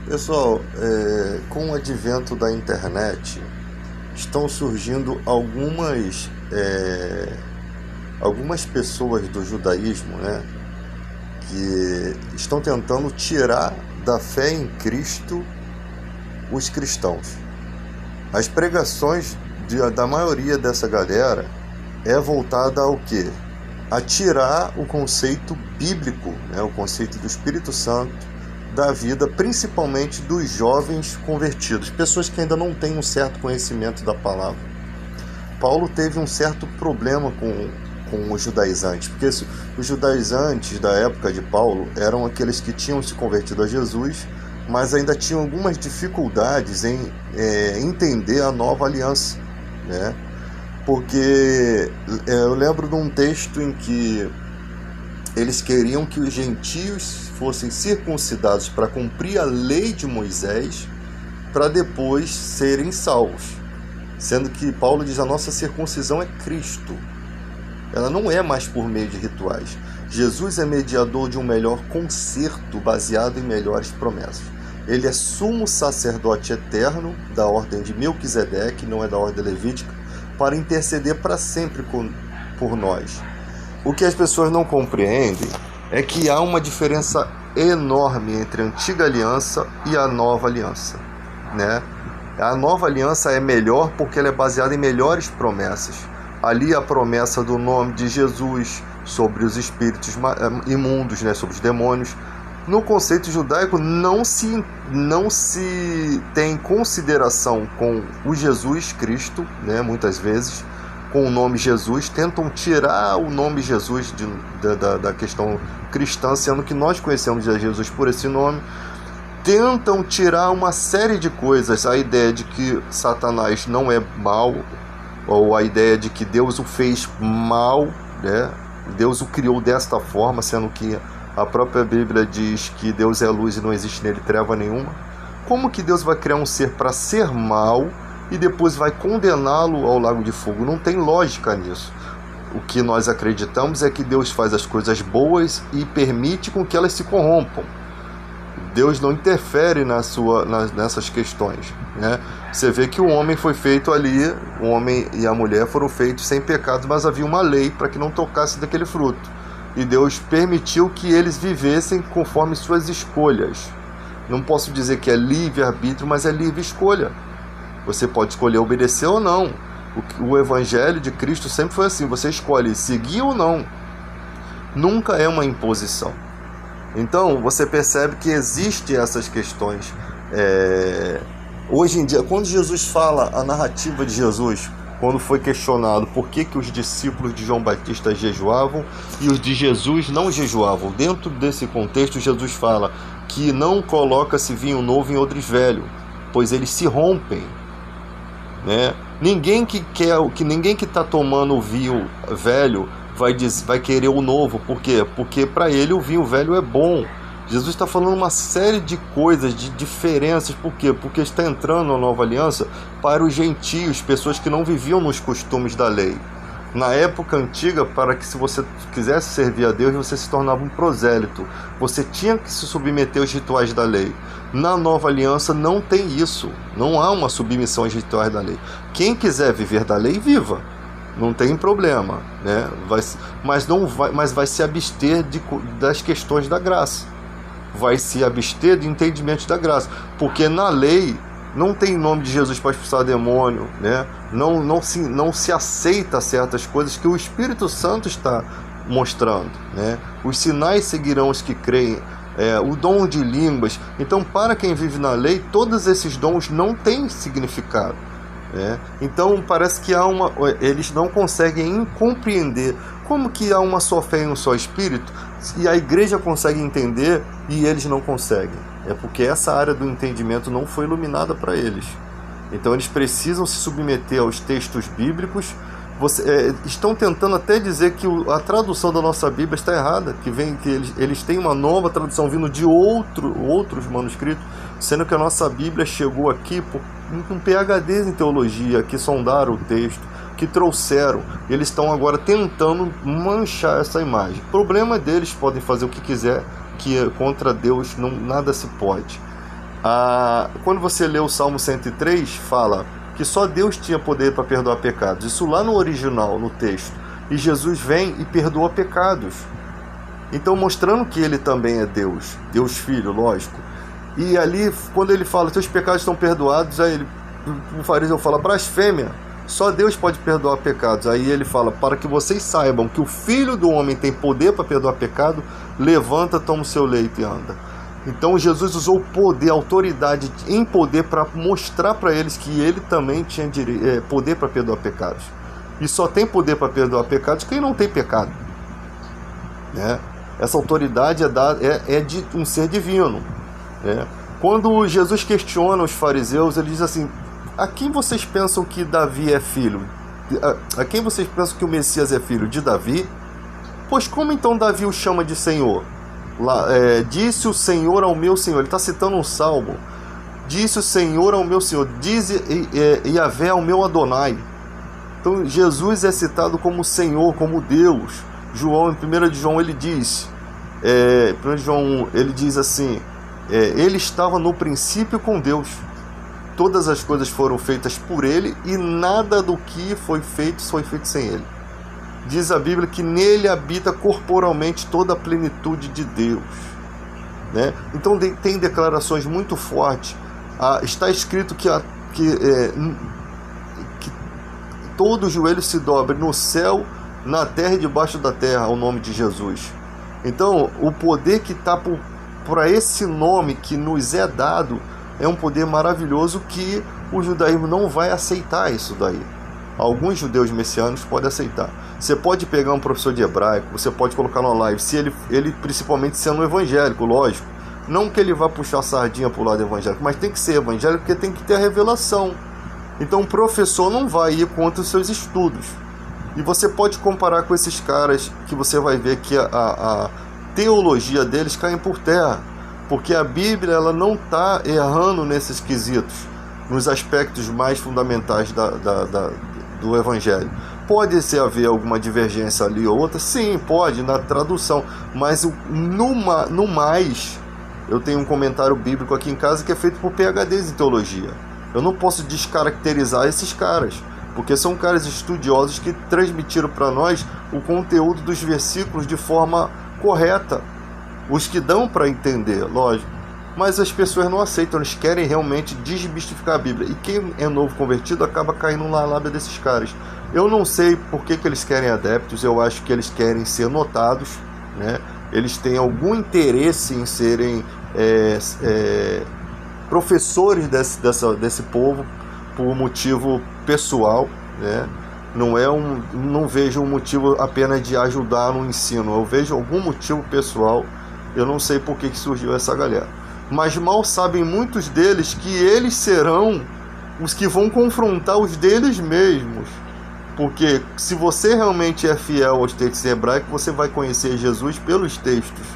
Pessoal, com o advento da internet, estão surgindo algumas pessoas do judaísmo, né, que estão tentando tirar da fé em Cristo os cristãos. As pregações da maioria dessa galera é voltada ao quê? A tirar o conceito bíblico, né, o conceito do Espírito Santo da vida, principalmente dos jovens convertidos, pessoas que ainda não têm um certo conhecimento da palavra. Paulo teve um certo problema com os judaizantes, porque os judaizantes da época de Paulo eram aqueles que tinham se convertido a Jesus, mas ainda tinham algumas dificuldades em entender a nova aliança, né? Porque eu lembro de um texto em que eles queriam que os gentios fossem circuncidados para cumprir a lei de Moisés, para depois serem salvos. Sendo que Paulo diz: a nossa circuncisão é Cristo. Ela não é mais por meio de rituais. Jesus é mediador de um melhor concerto baseado em melhores promessas. Ele é sumo sacerdote eterno da ordem de Melquisedeque, não é da ordem levítica, para interceder para sempre por nós. O que as pessoas não compreendem é que há uma diferença enorme entre a antiga aliança e a nova aliança, né? A nova aliança é melhor porque ela é baseada em melhores promessas. Ali a promessa do nome de Jesus sobre os espíritos imundos, né? Sobre os demônios. No conceito judaico não se tem consideração com o Jesus Cristo, né? Muitas vezes com o nome Jesus, tentam tirar o nome Jesus da questão cristã, sendo que nós conhecemos a Jesus por esse nome. Tentam tirar uma série de coisas, a ideia de que Satanás não é mal, ou a ideia de que Deus o fez mal, né? Deus o criou desta forma, sendo que a própria Bíblia diz que Deus é luz e não existe nele treva nenhuma. Como que Deus vai criar um ser para ser mal e depois vai condená-lo ao lago de fogo? Não tem lógica nisso. O que nós acreditamos é que Deus faz as coisas boas e permite com que elas se corrompam. Deus não interfere nessas questões, né? Você vê que o homem foi feito ali, o homem e a mulher foram feitos sem pecado, mas havia uma lei para que não tocasse daquele fruto. E Deus permitiu que eles vivessem conforme suas escolhas. Não posso dizer que é livre-arbítrio, mas é livre escolha. Você pode escolher obedecer ou não. O evangelho de Cristo sempre foi assim: você escolhe seguir ou não. Nunca é uma imposição. Então você percebe que existem essas questões. Hoje em dia, quando Jesus fala a narrativa de Jesus, quando foi questionado por que os discípulos de João Batista jejuavam e os de Jesus não jejuavam, dentro desse contexto Jesus fala que não coloca-se vinho novo em odres velho, pois eles se rompem, né? Ninguém que está tomando o vinho velho vai querer o novo. Por quê? Porque para ele o vinho velho é bom. Jesus está falando uma série de coisas, de diferenças. Por quê? Porque está entrando a nova aliança para os gentios, pessoas que não viviam nos costumes da lei. Na época antiga, para que se você quisesse servir a Deus, você se tornava um prosélito. Você tinha que se submeter aos rituais da lei. Na nova aliança não tem isso. Não há uma submissão aos rituais da lei. Quem quiser viver da lei, viva. Não tem problema, né? Mas vai se abster das questões da graça. Vai se abster de entendimento da graça. Porque na lei não tem nome de Jesus para expulsar demônio, né? Não se aceita certas coisas que o Espírito Santo está mostrando, né? Os sinais seguirão os que creem, o dom de línguas. Então, para quem vive na lei, todos esses dons não têm significado, né? Então, parece que eles não conseguem compreender como que há uma só fé em um só Espírito, e a igreja consegue entender e eles não conseguem. É porque essa área do entendimento não foi iluminada para eles. Então eles precisam se submeter aos textos bíblicos. Estão tentando até dizer que a tradução da nossa Bíblia está errada, que eles têm uma nova tradução vindo de outros manuscritos, sendo que a nossa Bíblia chegou aqui com PhDs em teologia, que sondaram o texto, que trouxeram. Eles estão agora tentando manchar essa imagem. O problema deles, podem fazer o que quiser, que contra Deus nada se pode. Quando você lê o Salmo 103, fala que só Deus tinha poder para perdoar pecados. Isso lá no original, no texto. E Jesus vem e perdoa pecados. Então, mostrando que ele também é Deus, Deus Filho, lógico. E ali, quando ele fala, teus pecados estão perdoados, aí o fariseu fala, blasfêmia, só Deus pode perdoar pecados. Aí ele fala, para que vocês saibam que o Filho do Homem tem poder para perdoar pecado, levanta, toma o seu leito e anda. Então Jesus usou poder, autoridade em poder para mostrar para eles que ele também tinha poder para perdoar pecados. E só tem poder para perdoar pecados quem não tem pecado, né? Essa autoridade é de um ser divino, né? Quando Jesus questiona os fariseus, ele diz assim, a quem vocês pensam que Davi é filho? A quem vocês pensam que o Messias é filho? De Davi? Pois como então Davi o chama de Senhor? Disse o Senhor ao meu Senhor. Ele está citando um salmo. Disse o Senhor ao meu Senhor. Diz Yahvé ao meu Adonai. Então Jesus é citado como Senhor, como Deus. João, em 1 de João, ele diz, 1 de João 1, ele diz assim, ele estava no princípio com Deus. Todas as coisas foram feitas por ele e nada do que foi feito sem ele. Diz a Bíblia que nele habita corporalmente toda a plenitude de Deus, né? Então tem declarações muito fortes. Está escrito que todo joelho se dobre no céu, na terra e debaixo da terra, ao nome de Jesus. Então o poder que está por esse nome que nos é dado é um poder maravilhoso que o judaísmo não vai aceitar isso daí. Alguns judeus messiânicos podem aceitar. Você pode pegar um professor de hebraico, você pode colocar numa live, se ele principalmente sendo evangélico, lógico. Não que ele vá puxar a sardinha para o lado evangélico, mas tem que ser evangélico porque tem que ter a revelação. Então o professor não vai ir contra os seus estudos. E você pode comparar com esses caras que você vai ver que a teologia deles cai por terra. Porque a Bíblia ela não está errando nesses quesitos, nos aspectos mais fundamentais do Evangelho. Pode haver alguma divergência ali ou outra? Sim, pode, na tradução. Mas no mais, eu tenho um comentário bíblico aqui em casa que é feito por PhDs em teologia. Eu não posso descaracterizar esses caras, porque são caras estudiosos que transmitiram para nós o conteúdo dos versículos de forma correta. Os que dão para entender, lógico. Mas as pessoas não aceitam, eles querem realmente desmistificar a Bíblia. E quem é novo convertido acaba caindo na lábia desses caras. Eu não sei por que eles querem adeptos, eu acho que eles querem ser notados, né? Eles têm algum interesse em serem professores desse povo por motivo pessoal, né? Não vejo um motivo apenas de ajudar no ensino, eu vejo algum motivo pessoal. Eu não sei por que surgiu essa galera. Mas mal sabem muitos deles que eles serão os que vão confrontar os deles mesmos. Porque se você realmente é fiel aos textos hebraicos, você vai conhecer Jesus pelos textos.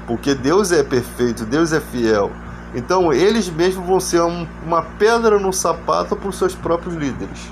Porque Deus é perfeito, Deus é fiel. Então eles mesmos vão ser uma pedra no sapato para os seus próprios líderes.